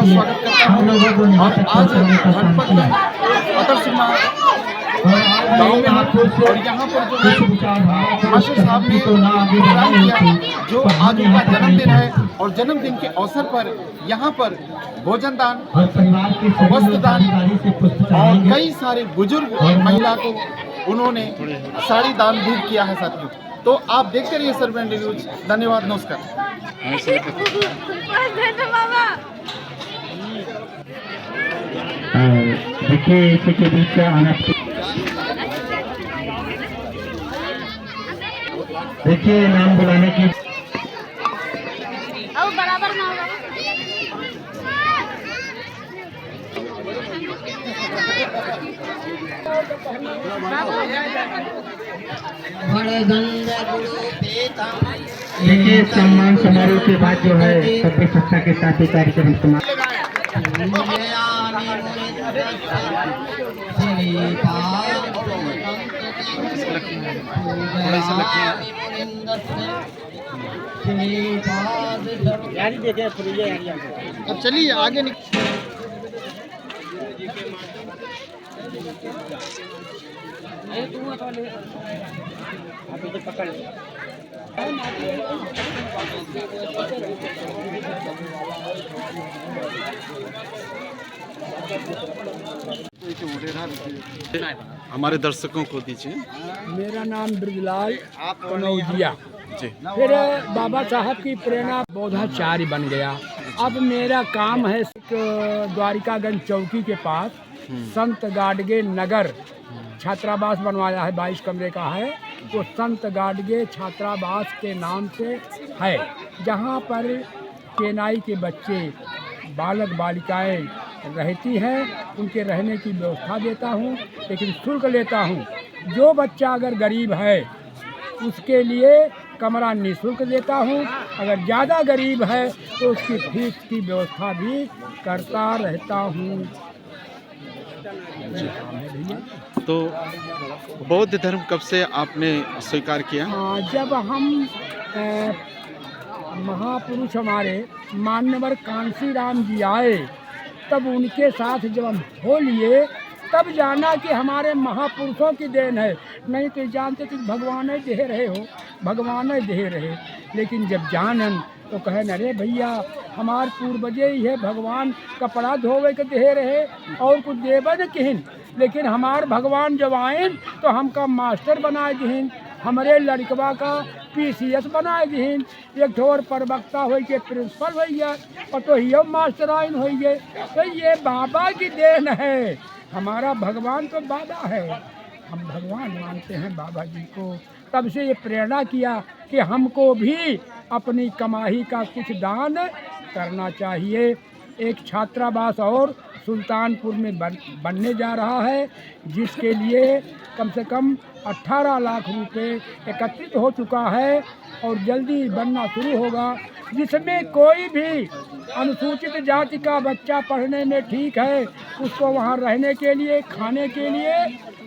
स्वागत करता हूँ। और आज धनपत अतरसीमा गाँव में हूँ और यहाँ पर जो है मास्टर साहब ने प्रोग्राम किया जो आज उनका जन्मदिन है और जन्मदिन के अवसर पर यहाँ पर भोजन दान, वस्त्र दान और कई सारे बुजुर्ग महिला को उन्होंने साड़ी दान भी किया है साथियों। तो आप देखते रहिए सर्वेंट न्यूज। धन्यवाद, नमस्कार। देखिए इसी के बीच में आना, देखिए नाम बुलाने की बराबर ना होगा। देखिए सम्मान समारोह के बाद जो है सभ्य कक्षा के साथ ही कार्यक्रम समाप्त। अब चलिए आगे पकड़ हमारे दर्शकों को दीजिए। मेरा नाम ब्रजलाल कनौजिया जी। फिर बाबा साहब की प्रेरणा बोधाचार्य बन गया। अब मेरा काम है द्वारिकागंज चौकी के पास संत गाडगे नगर छात्रावास बनवाया है, 22 कमरे का है। तो संत गाडगे छात्रावास के नाम से है, जहाँ पर केनाई के बच्चे बालक बालिकाएं रहती हैं। उनके रहने की व्यवस्था देता हूँ, लेकिन शुल्क लेता हूँ। जो बच्चा अगर गरीब है उसके लिए कमरा निःशुल्क देता हूँ। अगर ज़्यादा गरीब है तो उसकी फीस की व्यवस्था भी करता रहता हूँ। तो बौद्ध धर्म कब से आपने स्वीकार किया? जब हम महापुरुष हमारे मान्यवर कांसी राम जी आए, तब उनके साथ जब हम हो लिए, तब जाना कि हमारे महापुरुषों की देन है। नहीं तो जानते कि भगवान ही दे रहे हो, भगवान ही दे रहे। लेकिन जब जानन तो कहे अरे भैया हमारे पूर्वजे ही है, भगवान कपड़ा धोवे के दे रहे और कुछ देवे न किहिन। लेकिन हमारे भगवान जब आए तो हमका मास्टर बनाए दिहिन, हमारे लड़कवा का PCS बनाए दिहिन, एक ठोर प्रवक्ता हो के प्रिंसिपल हो गया और तो ये मास्टर आइन हो गए। तो ये बाबा की देन है। हमारा भगवान तो बाबा है, हम भगवान मानते हैं बाबा जी को। तब से ये प्रेरणा किया कि हमको भी अपनी कमाई का कुछ दान करना चाहिए। एक छात्रावास और सुल्तानपुर में बनने जा रहा है, जिसके लिए कम से कम 18 लाख रुपए एकत्रित हो चुका है और जल्दी बनना शुरू होगा, जिसमें कोई भी अनुसूचित जाति का बच्चा पढ़ने में ठीक है, उसको वहाँ रहने के लिए, खाने के लिए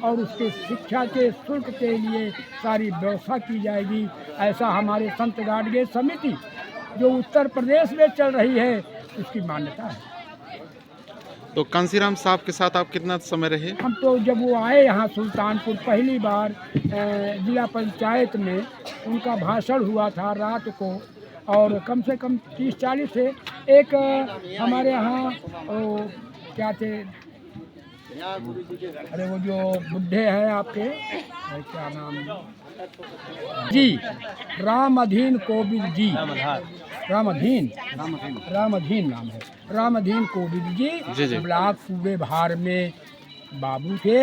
और उसके शिक्षा के शुल्क के लिए सारी व्यवस्था की जाएगी। ऐसा हमारे संत गाडगे समिति जो उत्तर प्रदेश में चल रही है उसकी मान्यता है। तो कांसीराम साहब के साथ आप कितना समय रहे? हम तो जब वो आए यहाँ सुल्तानपुर पहली बार जिला पंचायत में उनका भाषण हुआ था रात को, और कम से कम 30-40 से एक हमारे यहाँ क्या थे, अरे वो जो बुढ़े हैं आपके क्या नाम जी, रामधीन कोविद जी, रामधीन नाम है, रामधीन कोविद जी ब्लॉक सूबे भार में बाबू थे।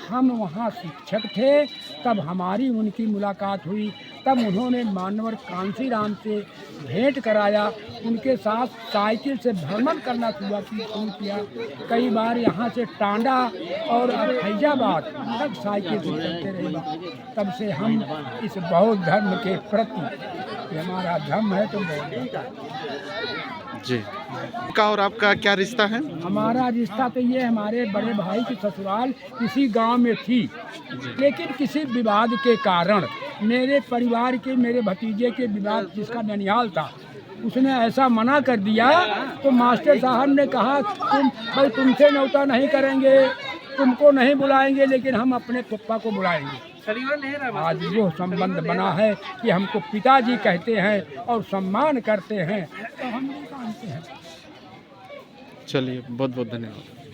हम वहाँ शिक्षक थे, तब हमारी उनकी मुलाकात हुई। तब उन्होंने मान्यवर कांसीराम से भेंट कराया, उनके साथ साइकिल से भ्रमण करना शुरू किया। कई बार यहाँ से टांडा और फैजाबाद तक साइकिल से चलते रहे। तब से हम इस बौद्ध धर्म के प्रति, हमारा धर्म है तो बौद्ध जी। का और आपका क्या रिश्ता है? हमारा रिश्ता तो ये हमारे बड़े भाई की ससुराल इसी गांव में थी, लेकिन किसी विवाद के कारण मेरे परिवार के, मेरे भतीजे के विवाद, जिसका ननिहाल था, उसने ऐसा मना कर दिया तो मास्टर साहब ने कहा भाई तुमसे न्योता नहीं करेंगे, तुमको नहीं बुलाएंगे, लेकिन हम अपने पप्पा को बुलाएंगे। आज वो संबंध बना है कि हमको पिताजी कहते हैं और सम्मान करते हैं, तो हम नहीं मानते हैं। चलिए, बहुत बहुत धन्यवाद।